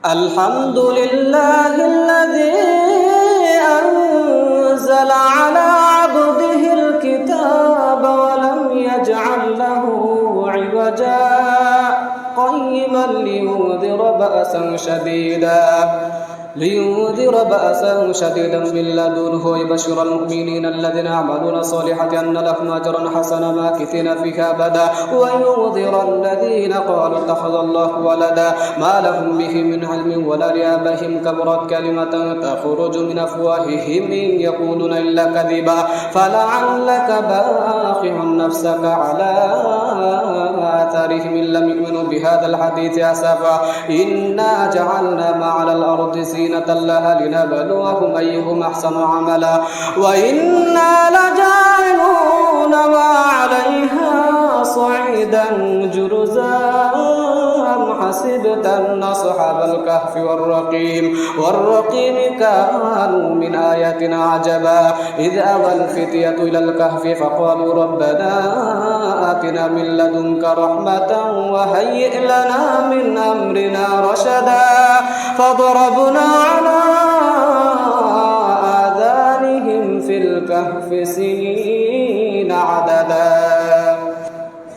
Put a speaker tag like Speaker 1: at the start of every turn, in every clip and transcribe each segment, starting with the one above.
Speaker 1: الحمد لله الذي أنزل على عبده الكتاب ولم يجعل له عوجا قيما لينذر بأسا شديدا من لدنه ويبشر المؤمنين الذين يعملون الصالحات أن لهم أجرا حسنا ماكثين فيها أبدا وينذر الذين قالوا اتخذ الله ولدا ما لهم به من علم ولا لآبائهم كبرت كلمة تخرج من أفواههم إن يقولون إلا كذبا فلعلك باخع نفسك على آثارهم إن لم يؤمنوا بهذا الحديث أسفا إنا جعلنا ما على الأرض زينة لها لنبلوهم أيهم أحسن عملا وإنا لجاعلون ما عليها صعيدا جرزا أم حسبت أن أصحاب الكهف والرقيم كانوا من آياتنا عجبا إذ أوى الفتية إلى الكهف فقالوا ربنا آتنا من لدنك رحمة وهيئ لنا من أمرنا رشدا فضربنا على آذانهم في الكهف سنين عددا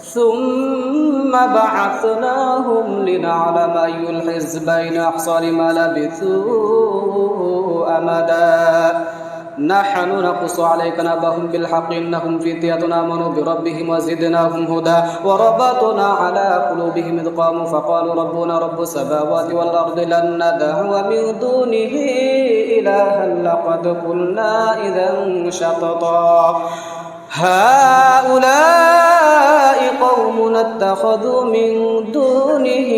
Speaker 1: ثم بعثناهم لنعلم أي الحزبين أحصى لما لبثوا أمدا نحن نقص عليك نبأهم بالحق إنهم فتية آمنوا بربهم وزدناهم هدى وربطنا على قلوبهم إذ قاموا فقالوا ربنا رب السماوات والأرض لن ندعو من دونه إلها لقد قلنا إذا شططا هؤلاء قوم اتخذوا من دونه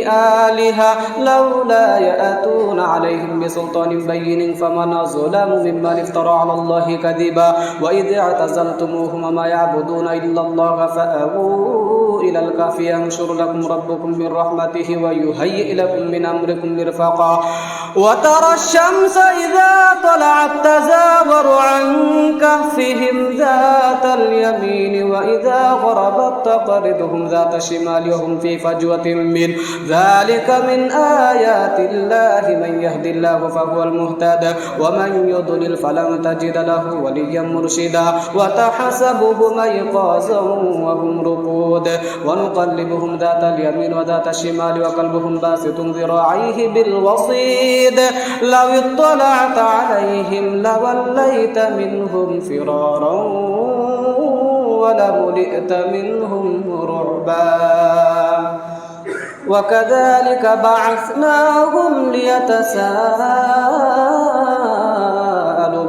Speaker 1: آلهة لولا يأتون عليهم بسلطان بين فمن أظلم ممن افترى على الله كذبا وإذ اعتزلتموهم وما يعبدون إلا الله فأووا إلى الكهف ينشر لكم ربكم من رحمته ويهيئ لكم من أمركم مرفقا وترى الشمس إذا طلعت تزاور عن كهفهم ذات اليمين وإذا غربت تقرضهم ذات الشمال وهم في فجوة من ذلك من آيات الله من يهد الله فهو المهتد ومن يضلل فلن تجد له وليا مرشدا وتحسبهم أيقاظا وهم رقود ونقلبهم ذات اليمين وذات الشمال وقلبهم باسط ذراعيه بالوصيد لو اطلعت عليهم لوليت منهم فرارا ولملئت منهم رعبا وكذلك بعثناهم ليتساءلوا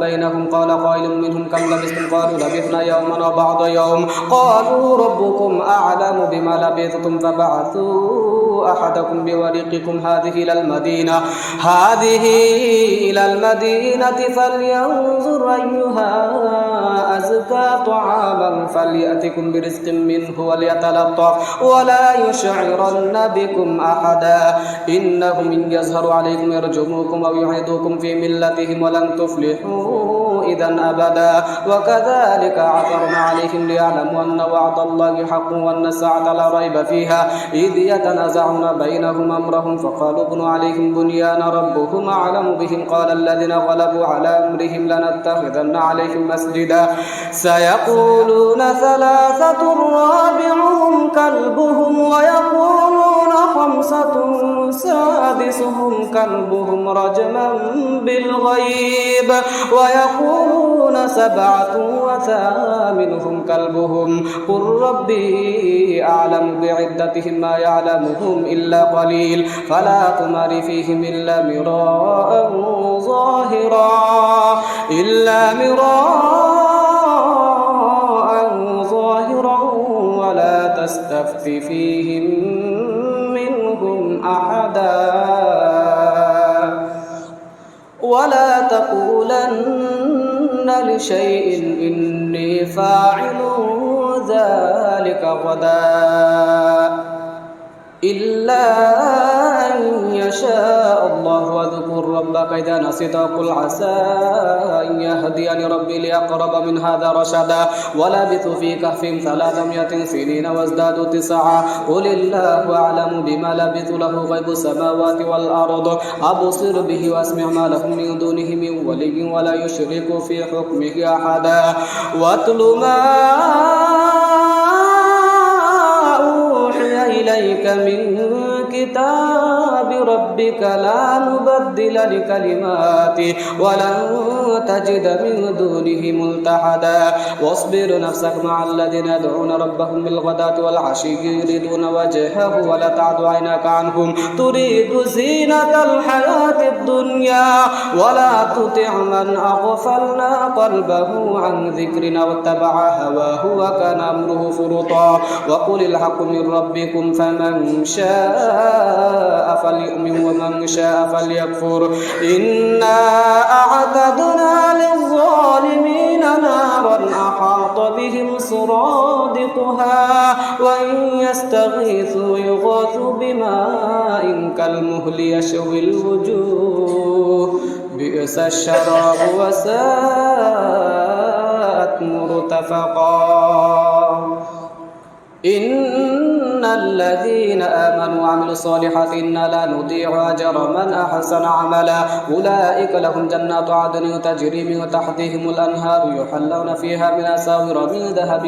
Speaker 1: بينهم قال قائل منهم كم لبثتم قالوا لبثنا يوما أو بعض يوم قالوا ربكم أعلم بما لبثتم فبعثوا أحدكم بورقكم هذه إلى المدينة فلينظر أيها أزكى طعاما فليأتكم برزق منه وليتلطف ولا يشعرن بكم أحدا إنهم إن يظهروا عليكم يرجموكم أو يعيدوكم في ملتهم ولن تفلحوا إذا أبدا وكذلك عثرنا عليهم ليعلموا أن وعد الله حق وأن الساعة لا ريب فيها إذ يتنازعون بينهم أمرهم فقالوا ابنوا عليهم بنيانا ربهم أعلم بهم قال الذين غلبوا على أمرهم لنتخذن عليهم مسجدا سيقولون ثلاثة رابعهم كلبهم ويقولون خمسة سادسهم كلبهم رجما بالغيب ويقولون سبعة وثامنهم كلبهم قل ربي أعلم بعدتهم ما يعلمهم إلا قليل فلا تمار فيهم إلا مراء ظاهرا ولا تستفت فيهم منهم أحدا ولا تقولن لشيء إني فاعل ذلك غدا إلا أن يشاء الله واذكر ربك كتابك إذا نسيت وقل عسى أن يهديني ربي لأقرب من هذا رشدا ولبثوا في كهفهم 300 سنين وازدادوا 9 قل الله أعلم بما لبثوا له غيب السماوات والأرض أبصر به وأسمع ما لهم من دونه من ولي ولا يشرك في حكمه أحدا واتل ما أوحي إليك من كتاب ربك لا مبدل لكلماته ولن تجد من دونه ملتحدا واصبر نفسك مع الذين يدعون ربهم بالغداة والعشي يريدون وجهه ولا تعد عيناك عنهم تريد زينة الحياة الدنيا ولا تطع من أغفلنا قلبه عن ذكرنا واتبع هواه وكان أمره فرطا وقل الحق من ربكم فمن شاء فليؤمن ومن شاء فليكفر إنا أعتدنا للظالمين نارا أحاط بهم سرادقها وإن يستغيثوا يغاثوا بماء كالمهل يشوي الوجوه بئس الشراب وساءت مرتفقا إن الذين آمنوا وعملوا الصالحات إنا لا نضيع أجر من أحسن عملا أولئك لهم جنات عدن تجري من تحتهم الأنهار يحلون فيها من أساور من ذهب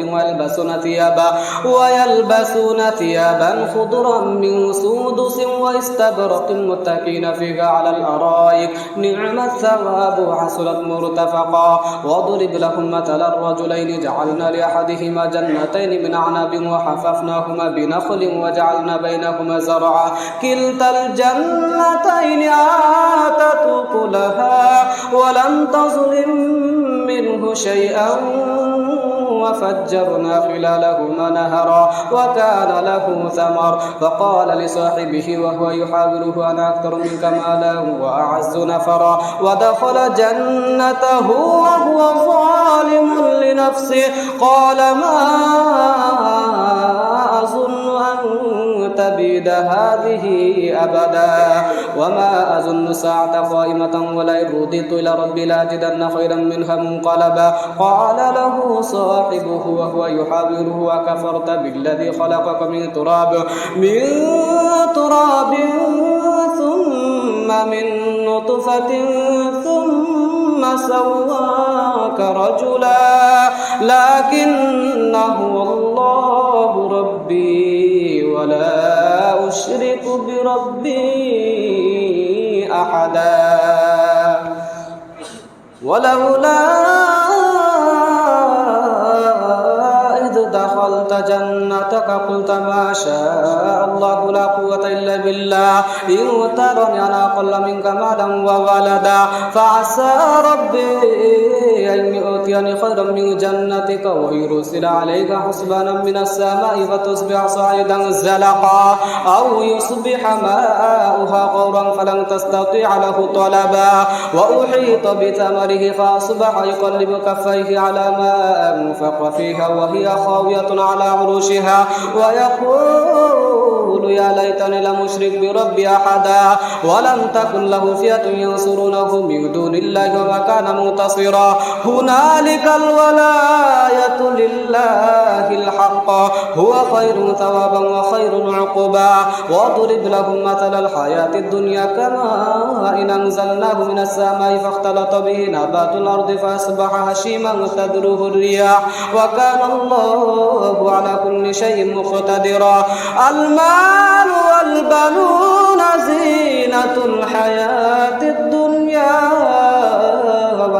Speaker 1: ويلبسون ثيابا خضرا من سندس واستبرق متكئين فيها على الأرائك نعم الثواب وحسنت مرتفقا واضرب لهم مثل الرجلين جعلنا لأحدهما جنتين من أعناب وحففناهما بنخل وجعلنا بينهما زرعا كلتا الجنتين آتت أكلها ولم تظلم منه شيئا وفجرنا خلالهما نهرا وكان له ثمر فقال لصاحبه وهو يحاوره أنا أكثر منك مالا وأعز نفرا ودخل جنته وهو ظالم لنفسه قال ما أظن أن تبيد هذه أبدا وما أظن الساعة قائمة ولئن رددت إلى ربي لأجدن خيرا منها منقلبا قال له صاحبه وهو يحاوره أكفرت بالذي خلقك من تراب ثم من نطفة ثم سواك رجلا لكنه الله ربي ولا أشرك بربي أحدا ولولا إذ دخلت جنتك قلت ما شاء الله لا قوة إلا بالله إن ترني أنا أقل منك مالا وولدا فعسى ربي أن يؤتيني خيرا من جنتك ويرسل عليك حسبانا من السماء فتصبح صعيدا زلقا أو يصبح ماؤها غورا فلن تستطيع له طلبا وأحيط بثمره فأصبح يقلب كفيه على ما أنفق فيها وهي خاوية على عروشها ويقول يا ليتني لم أشرك بربي أحدا ولم تكن له فئة ينصرونه من دون الله وما كان منتصرا هنالك الولاية لله الحق هو خير ثوابا وخير عقبا واضرب لهم مثل الحياة الدنيا كماء إن أنزلناه من السماء فاختلط به نبات الأرض فأصبح هشيما تذروه الرياح وكان الله على كل شيء مقتدرا المال والبنون زينة الحياة الدنيا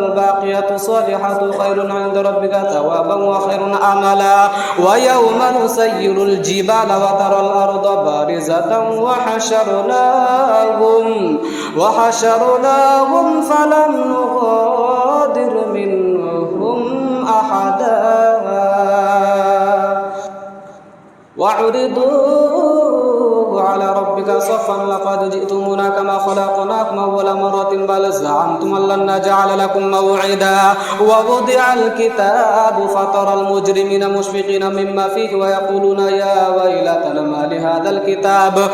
Speaker 1: والباقيات الصالحات خير عند ربك ثوابا وخير أملا ويوم نسير الجبال وترى الأرض بارزة وحشرناهم فلم نغادر منهم أحدا وعرضوا على ربك ربك صفا لقد جئتمونا كما خلقناكم أول مرة بل زعمتم أن لن نجعل لكم موعدا ووضع الكتاب فترى المجرمين مشفقين مما فيه ويقولون يا ويلتنا ما لهذا الكتاب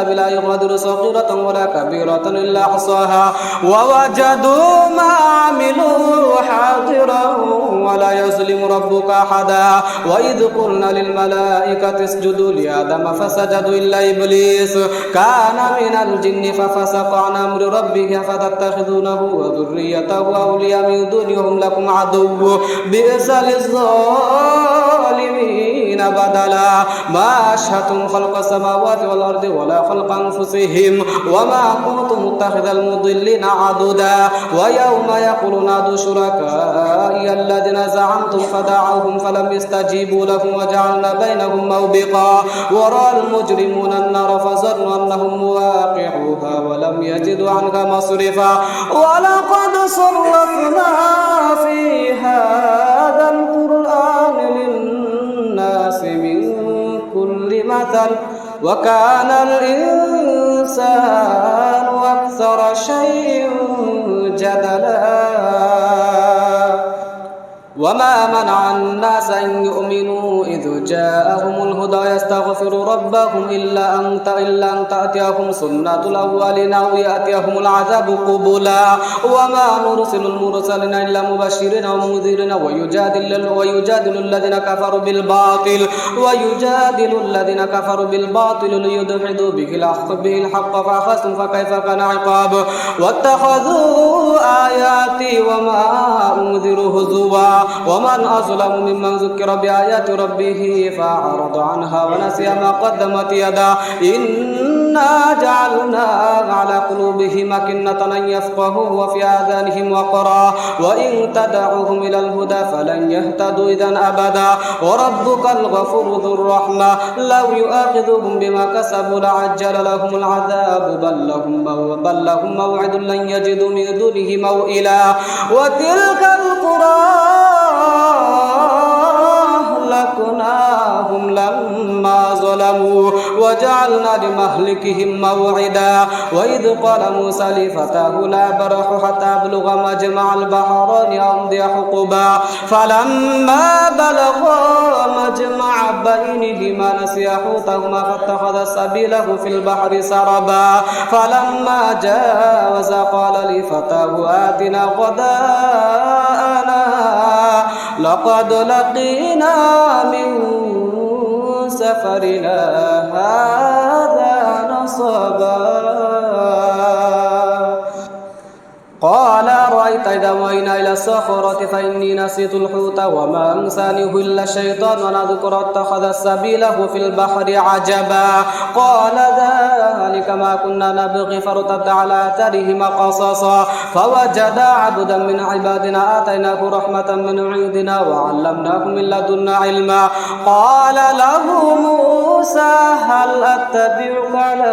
Speaker 1: لا يغادر صغيرة ولا كبيرة إلا أحصاها ووجدوا ما عملوا حاضرا ولا يظلم ربك أحدا وإذ قلنا للملائكة اسجدوا لآدم فسجدوا إلا إبليس كان من الجن ففسق عن أمر ربه فتتخذونه وذريته أولياء من دونهم لكم عدو بئس للظالمين بدلا ما أشهدتم خلق السماوات والأرض ولا خلق أنفسهم وما كنتم متخذ المضلين عضدا ويوم يقول نادوا شركائي الذين زعمتم فدعوهم فلم يستجيبوا لهم وجعلنا بينهم موبقا ورأى المجرمون النار فظنوا أنهم مواقعوها ولم يجدوا عنها مصرفا ولقد صرفنا في هذا القرآن للناس من كل مثل وكان الإنسان أكثر شيء جدلا وما منع الناس أن يؤمنوا إذ جاءهم الهدى يستغفروا ربهم إلا أن تأتيهم سنة الأولين أو يأتيهم العذاب قبلا وما نرسل المرسلين إلا مبشرين ومنذرين ويجادل الذين كفروا بالباطل ليدحضوا به الحق فأخذتم فكيف كان عقاب واتخذوا آياتي وما أنذروا هزوا ومن أظلم ممن ذكر بآيات ربه فأعرض عنها ونسي ما قدمت يداه إنا جعلنا على قلوبهم أكنة أن يفقهوه وفي آذانهم وقرا وإن تدعوهم إلى الهدى فلن يهتدوا إذا أبدا وربك الغفور ذو الرحمة لو يؤاخذهم بما كسبوا لعجل لهم العذاب بل لهم موعد لن يجدوا من دونه موئلا وتلك القرى أهلكناهم لما ظلموا وجعلنا لمهلكهم موعدا وإذ قال موسى لفتاه لا برح حتى أبلغ مجمع البحرين أمضي حقبا فلما بلغا مجمع بينهما نسيا حوتهما فاتخذ سبيله في البحر سربا فلما جاوز قال لفتاه آتنا غداءنا لقد لقينا من سفرنا هذا نصبا قال أرأيت إذا وإنا إلى الصخرة فإني نسيت الحوت وما أنسانيه إلا الشيطان وأن أذكر اتخذ سبيله في البحر عجبا قال ذلك ما كنا نبغي فارتد على آثارهما قصصا فوجدا عبدا من عبادنا آتيناه رحمة من عندنا وعلمناه من لدنا علما قال له موسى هل أتبعك على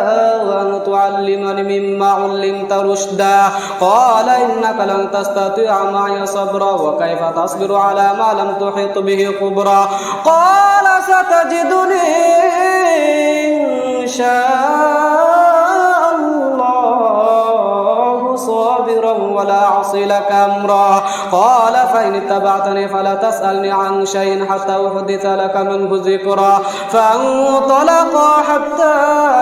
Speaker 1: أن تعلمني مما علمت رشدا قال إنك لن تستطيع معي صبرا وكيف تصبر على ما لم تحط به خبرا قال ستجدني إن شاء الله صابرا ولا أعصي لك أمرا قال فإن اتبعتني فلا تسألني عن شيء حتى أحدث لك منه ذكرا فانطلقا حتى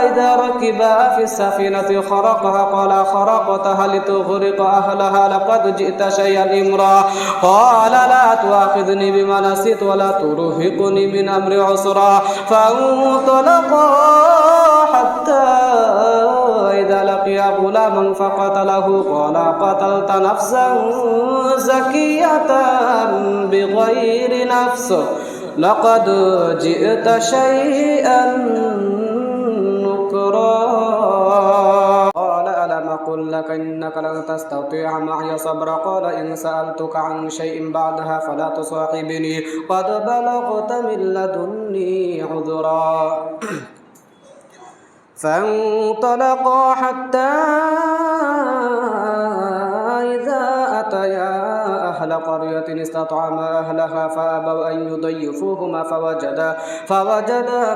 Speaker 1: إذا ركبا في السفينة خرقها قال خرقتها لتغرق أهلها لقد جئت شيئا إمرا قال لا تؤاخذني بما نسيت ولا ترهقني من أمر عسرا فانطلقا حتى إذا لقيا غلاما فقتله قال قتلت نفسا زكية بغير نفس لقد جئت شيئا نكرا قال ألم أقل لك إنك لن تستطيع معي صبرا قال إن سألتك عن شيء بعدها فلا تصاحبني قد بلغت من لدني عذرا فانطلقا حتى إذا أتيا أهل قرية استطعما أهلها فأبوا أن يضيفوهما فوجدا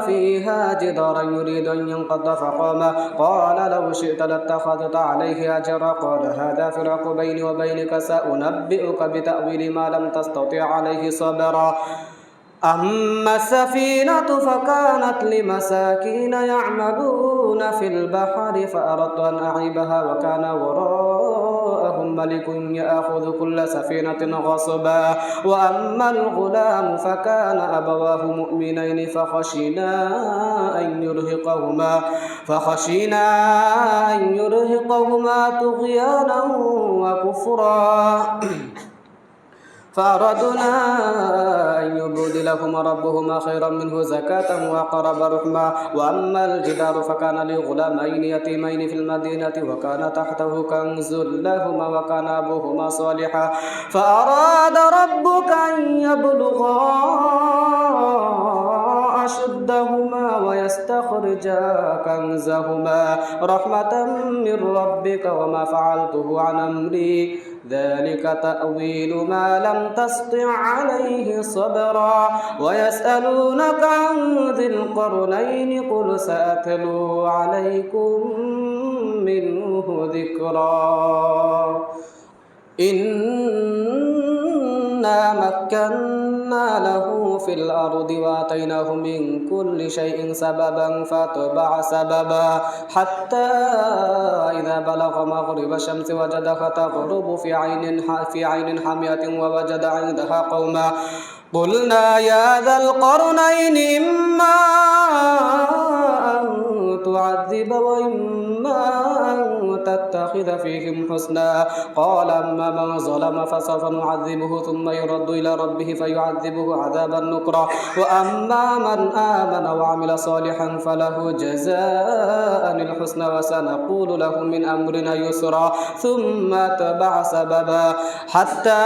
Speaker 1: فيها جدارا يريد أن ينقض فقام قال لو شئت لاتخذت عليه أجرا قال هذا فراق بيني وبينك سأنبئك بتأويل ما لم تستطع عليه صبرا أما السفينة فكانت لمساكين يعملون في البحر فأردت أن أعيبها وكان وراءهم ملك يأخذ كل سفينة غصبا وأما الغلام فكان أبواه مؤمنين فخشينا أن يرهقهما طغيانا وكفرا فأردنا أن يبدلهما ربهما خيرا منه زكاة وأقرب رحما وأما الجدار فكان لغلامين يتيمين في المدينة وكان تحته كنز لهما وكان أبوهما صالحا فأراد ربك أن يبلغا أشدهما ويستخرجا كنزهما رحمة من ربك وما فعلته عن أمري ذلك تأويل ما لم تسطع عليه صبرا ويسألونك عن ذي القرنين قل سأتلو عليكم منه ذكرا إنا مكنا له في الأرض وآتيناه من كل شيء سببا فاتبع سببا حتى إذا بلغ مغرب الشمس وجدها تغرب في عين حامية ووجد عندها قوما قلنا يا ذا القرنين إما أن تعذب وإما أن تتخذ فيهم حسنا قال أما من ظلم فسوف نعذبه ثم يرد إلى ربه فيعذبه عذابا نكرا وأما من آمن وعمل صالحا فله جزاء الحسنى وسنقول له من أمرنا يسرا ثم تبع سببا حتى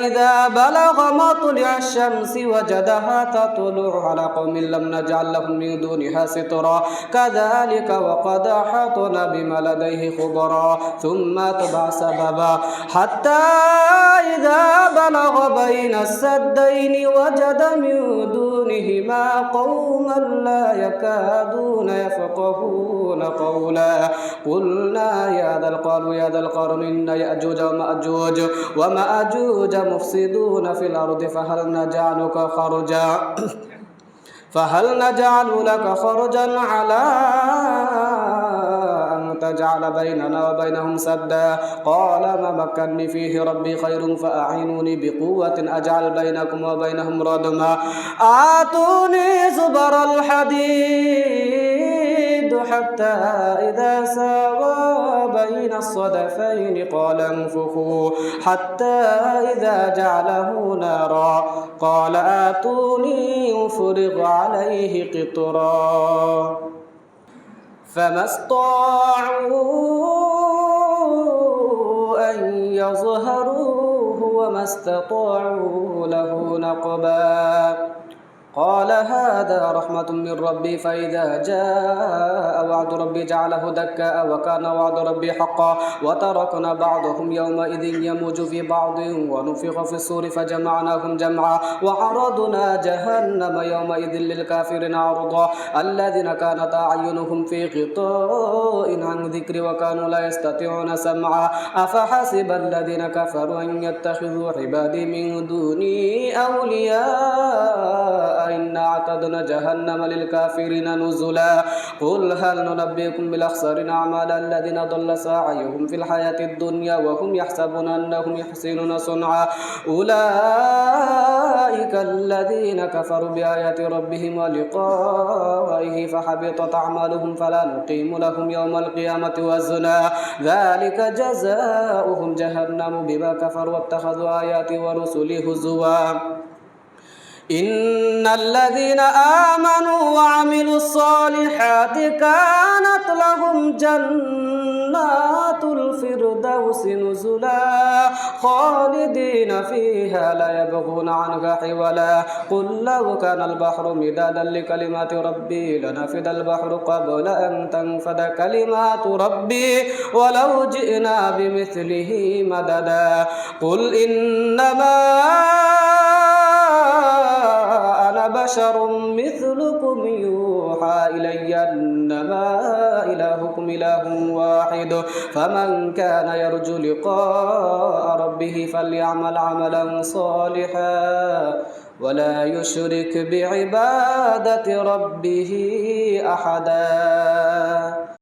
Speaker 1: إذا بلغ مطلع الشمس وجدها تطلع على قوم لم نجعل لهم من دونها سترا كذلك وقد أحاطنا بما لديه خبرا ثم تبع سببا حتى إذا بلغ بين السدين وجد من دونهما قوما لا يكادون يفقهون قولا قلنا يا ذا القرن إن يأجوج ومأجوج مفسدون في الأرض فهل نجعل لك خرجا على أن تجعل بيننا وبينهم سدا قال ما مكنني فيه ربي خير فأعينوني بقوة أجعل بينكم وبينهم ردما آتوني زبر الحديد حتى إذا ساوى بين الصدفين قال انفخوا حتى إذا جعله نارا قال آتوني أفرغ عليه قطرا فما استطاعوا أن يظهروه وما استطاعوا له نقبا قال هذا رحمة من ربي فإذا جاء وعد ربي جعله دكا وكان وعد ربي حقا وتركنا بعضهم يومئذ يموج في بعض ونفخ في الصور فجمعناهم جمعا وعرضنا جهنم يومئذ للكافرين عرضا الذين كانت أعينهم في غطاء عن ذكري وكانوا لا يستطيعون سمعا أفحسب الذين كفروا أن يتخذوا عبادي من دوني أولياء إنا أعتدنا جهنم للكافرين نزلا قل هل ننبئكم بالأخسرين أعمالا الذين ضل سعيهم في الحياة الدنيا وهم يحسبون أنهم يحسنون صنعا أولئك الذين كفروا بآيات ربهم ولقائه فحبطت أعمالهم فلا نقيم لهم يوم القيامة وزنا ذلك جزاؤهم جهنم بما كفروا واتخذوا آياتي ورسلي هزوا إن الذين آمنوا وعملوا الصالحات كانت لهم جنات الفردوس الفردوس نزلا خالدين فيها لا يبغون عنها حولا قل لو كان البحر مدادا لكلمات ربي لنفد البحر قبل أن تنفد كلمات ربي ولو جئنا بمثله مددا قل إنما أنا بشر مثلكم يوحى إلي أنما إلهكم إله واحد فمن كان يرجو لقاء ربه فليعمل عملا صالحا ولا يشرك بعبادة ربه أحدا.